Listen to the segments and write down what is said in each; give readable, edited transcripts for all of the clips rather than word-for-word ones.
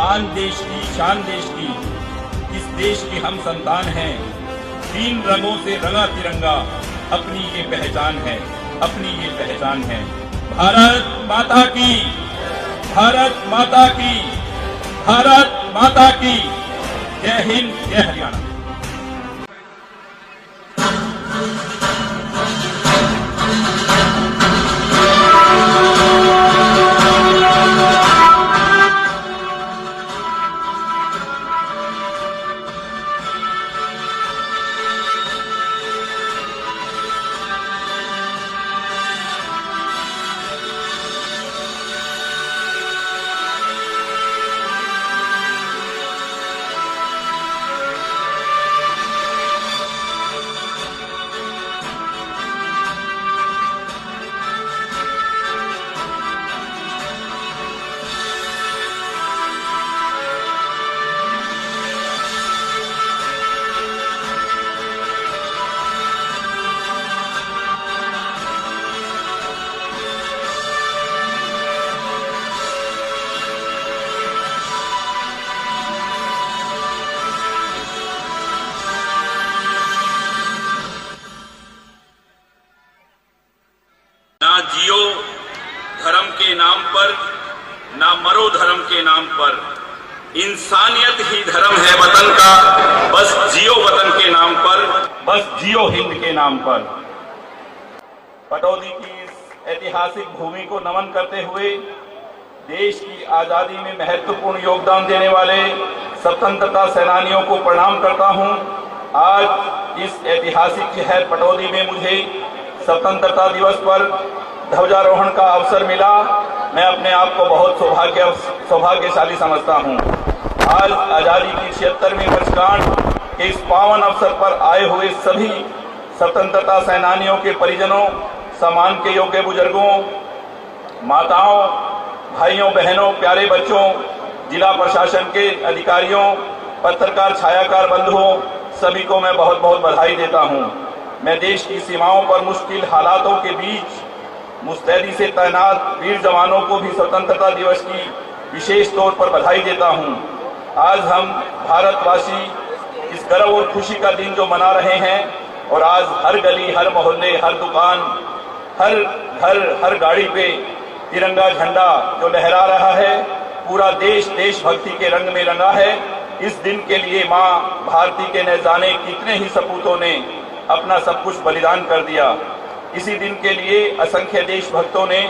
आन देश की शान देश की, इस देश की हम संतान हैं। 3 रंगों से रंगा तिरंगा अपनी ये पहचान है, अपनी ये पहचान है। भारत माता की, भारत माता की, भारत माता की। जय हिंद, जय हरियाणा। ना जियो धर्म के नाम पर, ना मरो धर्म के नाम पर। इंसानियत ही धर्म है वतन का, बस जियो वतन के नाम पर, बस जियो हिंद के नाम पर। पटौदी की इस ऐतिहासिक भूमि को नमन करते हुए देश की आजादी में महत्वपूर्ण योगदान देने वाले स्वतंत्रता सेनानियों को प्रणाम करता हूं। आज इस ऐतिहासिक शहर पटौदी में मुझे स्वतंत्रता दिवस पर ध्वजारोहण का अवसर मिला। मैं अपने आप को बहुत सौभाग्यशाली समझता हूं। आज आजादी की 76वीं वर्षगांठ के इस पावन अवसर पर आए हुए सभी स्वतंत्रता सेनानियों के परिजनों, सम्मान के योग्य बुजुर्गों, माताओं, भाइयों बहनों, प्यारे बच्चों, जिला प्रशासन के अधिकारियों, पत्रकार छायाकार बंधुओं, सभी को मैं बहुत बहुत बधाई देता हूं। मैं देश की सीमाओं पर मुश्किल हालातों के बीच मुस्तैदी से तैनात वीर जवानों को भी स्वतंत्रता दिवस की विशेष तौर पर बधाई देता हूं। आज हम भारतवासी इस गर्व और खुशी का दिन जो मना रहे हैं, और आज हर गली, हर मोहल्ले, हर दुकान, हर घर, हर गाड़ी पे तिरंगा झंडा जो लहरा रहा है, पूरा देश देशभक्ति के रंग में रंगा है। इस दिन के लिए माँ भारती के न जाने कितने ही सपूतों ने अपना सब कुछ बलिदान कर दिया। इसी दिन के लिए असंख्य देशभक्तों ने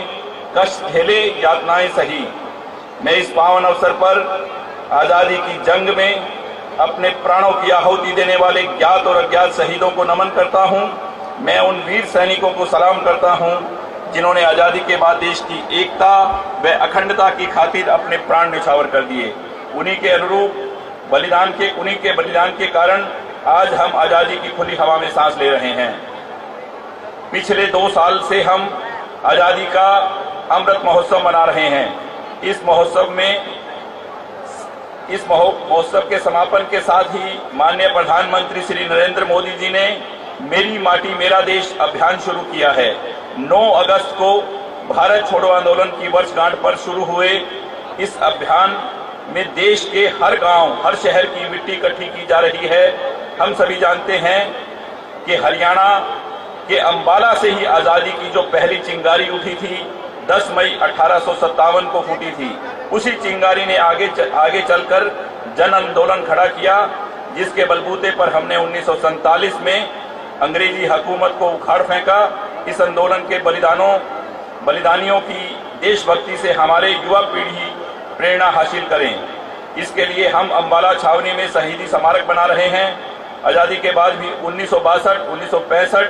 कष्ट झेले, यातनाएं सही। मैं इस पावन अवसर पर आजादी की जंग में अपने प्राणों की आहुति देने वाले ज्ञात और अज्ञात शहीदों को नमन करता हूं। मैं उन वीर सैनिकों को सलाम करता हूं जिन्होंने आजादी के बाद देश की एकता व अखंडता की खातिर अपने प्राण न्यौछावर कर दिए। उन्हीं के अनुरूप उन्हीं के बलिदान के कारण आज हम आजादी की खुली हवा में सांस ले रहे हैं। पिछले 2 साल से हम आजादी का अमृत महोत्सव मना रहे हैं। इस महोत्सव के समापन के साथ ही माननीय प्रधानमंत्री श्री नरेंद्र मोदी जी ने मेरी माटी मेरा देश अभियान शुरू किया है। 9 अगस्त को भारत छोड़ो आंदोलन की वर्षगांठ पर शुरू हुए इस अभियान में देश के हर गांव, हर शहर की मिट्टी इकट्ठी की जा रही है। हम सभी जानते हैं कि हरियाणा के अंबाला से ही आजादी की जो पहली चिंगारी उठी थी 10 मई 1857 को फूटी थी। उसी चिंगारी ने आगे चलकर जन आंदोलन खड़ा किया, जिसके बलबूते पर हमने 1947 में अंग्रेजी हुकूमत को उखाड़ फेंका। इस आंदोलन के बलिदानियों की देशभक्ति से हमारे युवा पीढ़ी प्रेरणा हासिल करें। इसके लिए हम अंबाला छावनी में शहीदी स्मारक बना रहे हैं। आजादी के बाद भी 1962, 1965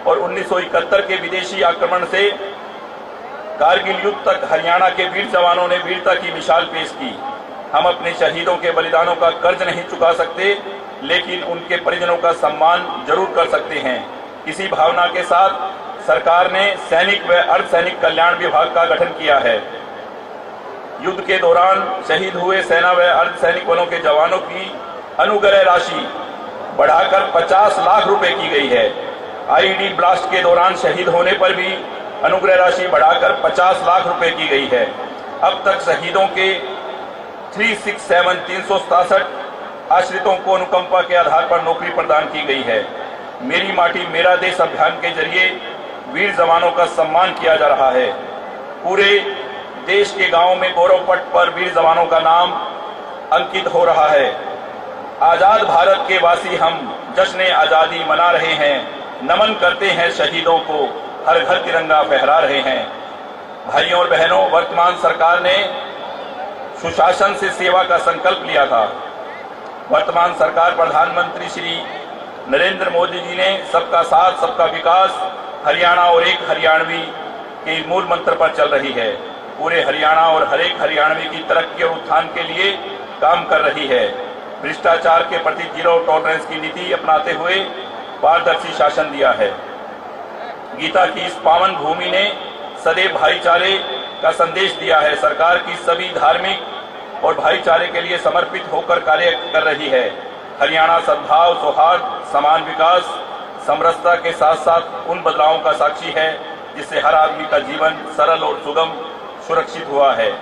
और 1971 के विदेशी आक्रमण से कारगिल युद्ध तक हरियाणा के वीर जवानों ने वीरता की मिसाल पेश की। हम अपने शहीदों के बलिदानों का कर्ज नहीं चुका सकते, लेकिन उनके परिजनों का सम्मान जरूर कर सकते हैं। इसी भावना के साथ सरकार ने सैनिक व अर्धसैनिक कल्याण विभाग का गठन किया है। युद्ध के दौरान शहीद हुए सेना व अर्धसैनिक बलों के जवानों की अनुग्रह राशि बढ़ाकर 50 लाख रुपए की गई है। आईईडी ब्लास्ट के दौरान शहीद होने पर भी अनुग्रह राशि बढ़ाकर 50 लाख रुपए की गई है। अब तक शहीदों के 367 आश्रितों को अनुकंपा के आधार पर नौकरी प्रदान की गई है। मेरी माटी मेरा देश अभियान के जरिए वीर जवानों का सम्मान किया जा रहा है। पूरे देश के गांवों में गौरव पट पर वीर जवानों का नाम अंकित हो रहा है। आजाद भारत के वासी हम जश्न आजादी मना रहे हैं, नमन करते हैं शहीदों को, हर घर तिरंगा फहरा रहे हैं। भाइयों और बहनों, वर्तमान सरकार ने सुशासन से सेवा का संकल्प लिया था। वर्तमान सरकार प्रधानमंत्री श्री नरेंद्र मोदी जी ने सबका साथ सबका विकास, हरियाणा और एक हरियाणवी के मूल मंत्र पर चल रही है। पूरे हरियाणा और हर एक हरियाणवी की तरक्की और उत्थान के लिए काम कर रही है। भ्रष्टाचार के प्रति जीरो टॉलरेंस की नीति अपनाते हुए पारदर्शी शासन दिया है। गीता की इस पावन भूमि ने सदैव भाईचारे का संदेश दिया है। सरकार की सभी धार्मिक और भाईचारे के लिए समर्पित होकर कार्य कर रही है। हरियाणा सद्भाव, सौहार्द, समान विकास, समरसता के साथ साथ उन बदलावों का साक्षी है जिससे हर आदमी का जीवन सरल और सुगम सुरक्षित हुआ है।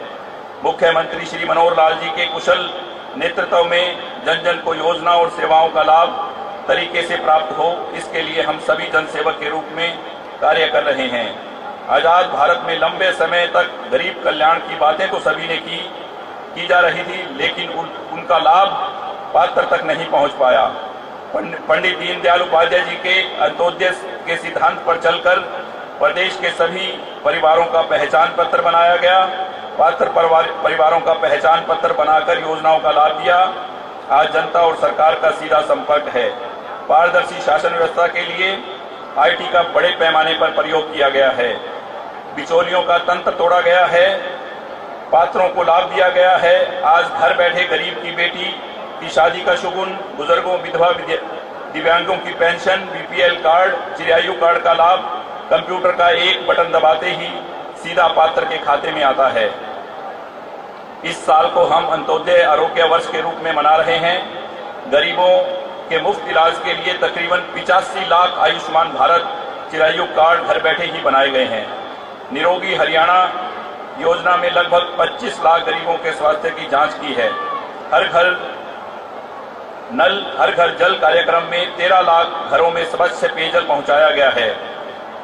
मुख्यमंत्री श्री मनोहर लाल जी के कुशल नेतृत्व में जन जन को योजना और सेवाओं का लाभ तरीके से प्राप्त हो, इसके लिए हम सभी जनसेवक के रूप में कार्य कर रहे हैं। आजाद भारत में लंबे समय तक गरीब कल्याण की बातें तो सभी ने की जा रही थी, लेकिन उनका लाभ पात्र तक नहीं पहुंच पाया। पंडित दीनदयाल उपाध्याय जी के अंत्योदय के सिद्धांत पर चलकर प्रदेश के सभी परिवारों का पहचान पत्र बनाया गया। पात्र परिवारों का पहचान पत्र बनाकर योजनाओं का लाभ दिया। आज जनता और सरकार का सीधा संपर्क है। पारदर्शी शासन व्यवस्था के लिए IT का बड़े पैमाने पर प्रयोग किया गया है। बिचौलियों का तंत्र तोड़ा गया है, पात्रों को लाभ दिया गया है। आज घर बैठे गरीब की बेटी की शादी का शुगुन, बुजुर्गों, विधवा, दिव्यांगों की pension, BPL card, Chirayu card का लाभ कंप्यूटर का एक बटन दबाते ही सीधा पात्र के खाते में आता है। इस साल को हम अंत्योदय आरोग्य वर्ष के रूप में मना रहे हैं। गरीबों के मुफ्त इलाज के लिए तकरीबन 85 लाख आयुष्मान भारत चिरायु कार्ड घर बैठे ही बनाए गए हैं। निरोगी हरियाणा योजना में लगभग 25 लाख गरीबों के स्वास्थ्य की जांच की है। हर घर नल हर घर जल कार्यक्रम में 13 लाख घरों में स्वच्छ पेयजल पहुंचाया गया है।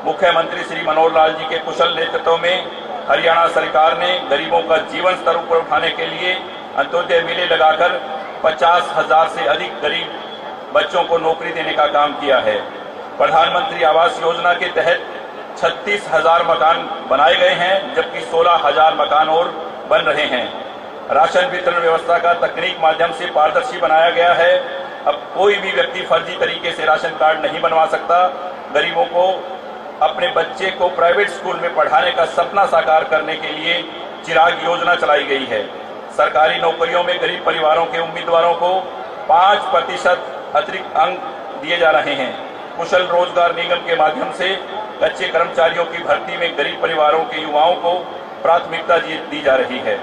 मुख्यमंत्री श्री मनोहर लाल जी के कुशल नेतृत्व में हरियाणा सरकार ने गरीबों का जीवन स्तर ऊपर उठाने के लिए अंत्योदय मेले लगाकर 50,000 से अधिक गरीब बच्चों को नौकरी देने का काम किया है। प्रधानमंत्री आवास योजना के तहत 36,000 मकान बनाए गए हैं, जबकि 16,000 मकान और बन रहे हैं। राशन वितरण व्यवस्था का तकनीक माध्यम से पारदर्शी बनाया गया है। अब कोई भी व्यक्ति फर्जी तरीके से राशन कार्ड नहीं बनवा सकता। गरीबों को अपने बच्चे को प्राइवेट स्कूल में पढ़ाने का सपना साकार करने के लिए चिराग योजना चलाई गई है। सरकारी नौकरियों में गरीब परिवारों के उम्मीदवारों को 5% अतिरिक्त अंक दिए जा रहे हैं। कुशल रोजगार निगम के माध्यम से कच्चे कर्मचारियों की भर्ती में गरीब परिवारों के युवाओं को प्राथमिकता दी जा रही है।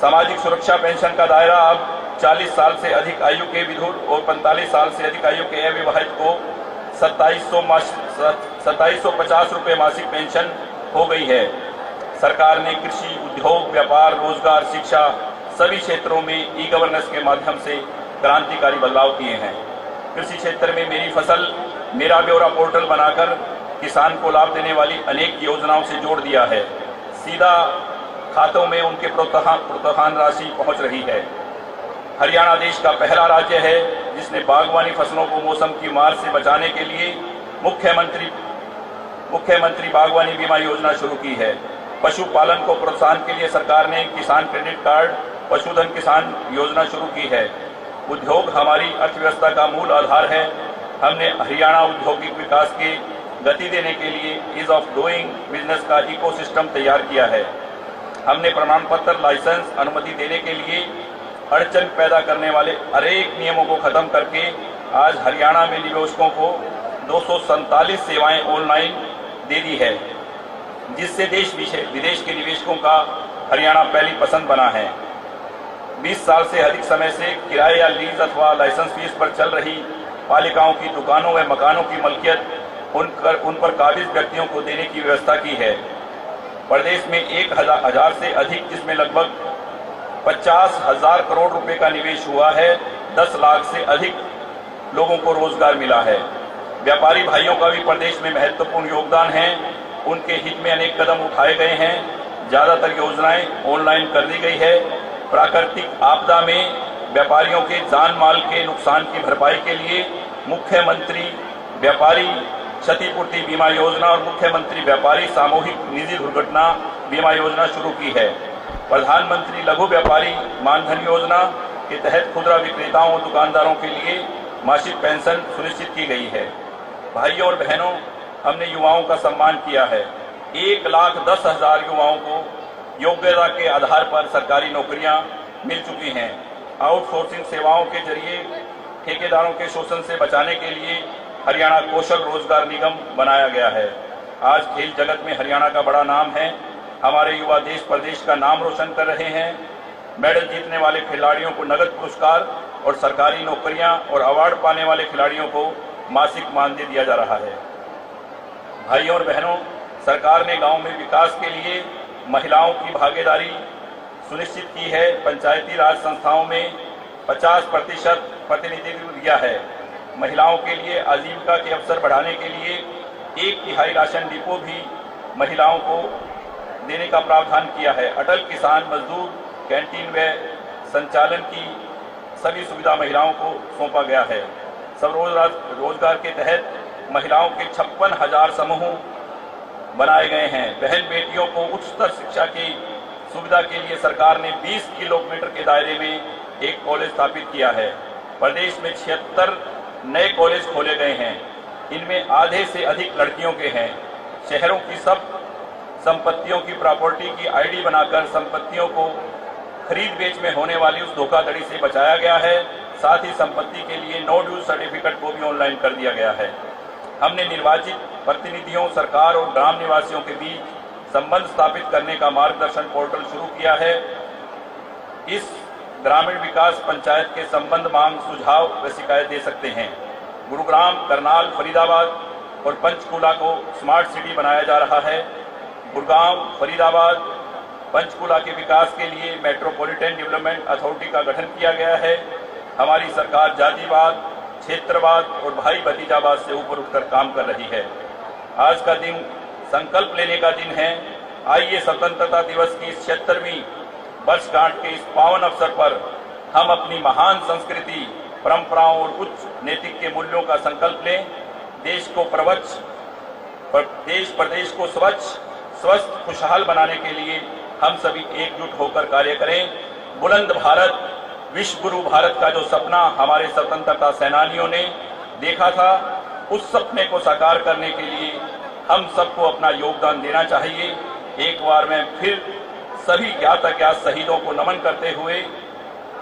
सामाजिक सुरक्षा पेंशन का दायरा अब 40 साल से अधिक आयु के विधुर और 45 साल से अधिक आयु के अविवाहित को 2750 रुपये मासिक पेंशन हो गई है। सरकार ने कृषि, उद्योग, व्यापार, रोजगार, शिक्षा सभी क्षेत्रों में ई-गवर्नेंस के माध्यम से क्रांतिकारी बदलाव किए हैं। कृषि क्षेत्र में मेरी फसल मेरा ब्यौरा पोर्टल बनाकर किसान को लाभ देने वाली अनेक योजनाओं से जोड़ दिया है। सीधा खातों में उनके प्रोत्साहन राशि पहुंच रही है। हरियाणा देश का पहला राज्य है जिसने बागवानी फसलों को मौसम की मार से बचाने के लिए मुख्यमंत्री बागवानी बीमा योजना शुरू की है। पशुपालन को प्रोत्साहन के लिए सरकार ने किसान क्रेडिट कार्ड, पशुधन किसान योजना शुरू की है। उद्योग हमारी अर्थव्यवस्था का मूल आधार है। हमने हरियाणा औद्योगिक विकास की गति देने के लिए ईज ऑफ डूइंग बिजनेस का इकोसिस्टम तैयार किया है। हमने प्रमाण पत्र, लाइसेंस, अनुमति देने के लिए अड़चन पैदा करने वाले अनेक नियमों को खत्म करके आज हरियाणा में निवेशकों को 247 सेवाएं ऑनलाइन दे दी है, जिससे देश विदेश के निवेशकों का हरियाणा पहली पसंद बना है। 20 साल से अधिक समय से किराए या लीज अथवा लाइसेंस फीस पर चल रही पालिकाओं की दुकानों व मकानों की मलकियत उन पर काबिज व्यक्तियों को देने की व्यवस्था की है। प्रदेश में 1,000 से अधिक, जिसमें लगभग 50,000 करोड़ रुपए का निवेश हुआ है। 10 लाख से अधिक लोगों को रोजगार मिला है। व्यापारी भाइयों का भी प्रदेश में महत्वपूर्ण योगदान है। उनके हित में अनेक कदम उठाए गए हैं। ज्यादातर योजनाएं ऑनलाइन कर दी गई है। प्राकृतिक आपदा में व्यापारियों के जान माल के नुकसान की भरपाई के लिए मुख्यमंत्री व्यापारी क्षतिपूर्ति बीमा योजना और मुख्यमंत्री व्यापारी सामूहिक निजी दुर्घटना बीमा योजना शुरू की है। प्रधानमंत्री लघु व्यापारी मानधन योजना के तहत खुदरा विक्रेताओं और दुकानदारों के लिए मासिक पेंशन सुनिश्चित की गई है। भाइयों और बहनों, हमने युवाओं का सम्मान किया है। 1,10,000 युवाओं को योग्यता के आधार पर सरकारी नौकरियां मिल चुकी हैं। आउटसोर्सिंग सेवाओं के जरिए ठेकेदारों के शोषण से बचाने के लिए हरियाणा कौशल रोजगार निगम बनाया गया है। आज खेल जगत में हरियाणा का बड़ा नाम है। हमारे युवा देश प्रदेश का नाम रोशन कर रहे हैं। मेडल जीतने वाले खिलाड़ियों को नगद पुरस्कार और सरकारी नौकरियां और अवार्ड पाने वाले खिलाड़ियों को मासिक मानदेय दिया जा रहा है। भाइयों और बहनों, सरकार ने गांव में विकास के लिए महिलाओं की भागीदारी सुनिश्चित की है। पंचायती राज संस्थाओं में 50% प्रतिनिधित्व दिया है। महिलाओं के लिए आजीविका के अवसर बढ़ाने के लिए 1/3 राशन डिपो भी महिलाओं को देने का प्रावधान किया है। अटल किसान मजदूर कैंटीन व संचालन की सभी सुविधा महिलाओं को सौंपा गया है। स्वरोजगार के तहत महिलाओं के 56,000 समूह बनाए गए हैं। बहन बेटियों को उच्चतर शिक्षा की सुविधा के लिए सरकार ने 20 किलोमीटर के दायरे में एक कॉलेज स्थापित किया है। प्रदेश में 76 नए कॉलेज खोले गए हैं। इनमें आधे से अधिक लड़कियों के हैं। शहरों की सब संपत्तियों की प्रॉपर्टी की आईडी बनाकर संपत्तियों को खरीद बेच में होने वाली उस धोखाधड़ी से बचाया गया है। साथ ही संपत्ति के लिए नो ड्यूज सर्टिफिकेट को भी ऑनलाइन कर दिया गया है। हमने निर्वाचित प्रतिनिधियों, सरकार और ग्राम निवासियों के बीच संबंध स्थापित करने का मार्गदर्शन पोर्टल शुरू किया है। इस ग्रामीण विकास पंचायत के संबंध, मांग, सुझाव व शिकायत दे सकते हैं। गुरुग्राम, करनाल, फरीदाबाद और पंचकूला को स्मार्ट सिटी बनाया जा रहा है। गुड़गांव, फरीदाबाद, पंचकूला के विकास के लिए मेट्रोपॉलिटन डेवलपमेंट अथॉरिटी का गठन किया गया है। हमारी सरकार जातिवाद, क्षेत्रवाद और भाई भतीजावाद से ऊपर उठकर काम कर रही है। आज का दिन संकल्प लेने का दिन है। आइए स्वतंत्रता दिवस की 76वीं वर्षगांठ के इस पावन अवसर पर हम अपनी महान संस्कृति, परंपराओं और उच्च नैतिक के मूल्यों का संकल्प लें। देश प्रदेश को स्वच्छ, स्वस्थ, खुशहाल बनाने के लिए हम सभी एकजुट होकर कार्य करें। बुलंद भारत, विश्व गुरु भारत का जो सपना हमारे स्वतंत्रता सेनानियों ने देखा था, उस सपने को साकार करने के लिए हम सबको अपना योगदान देना चाहिए। एक बार मैं फिर सभी ज्ञात अज्ञात शहीदों को नमन करते हुए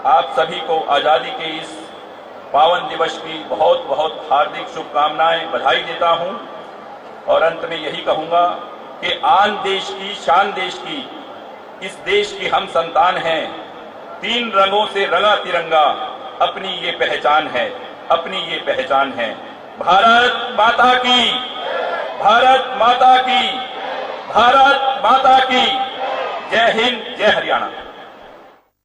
आप सभी को आजादी के इस पावन दिवस की बहुत बहुत हार्दिक शुभकामनाएं, बधाई देता हूं। और अंत में यही कहूंगा कि आन देश की, शान देश की, इस देश की हम संतान हैं। 3 रंगों से रंगा तिरंगा अपनी ये पहचान है, अपनी ये पहचान है। भारत माता की, भारत माता की, भारत माता की। जय हिंद, जय हरियाणा।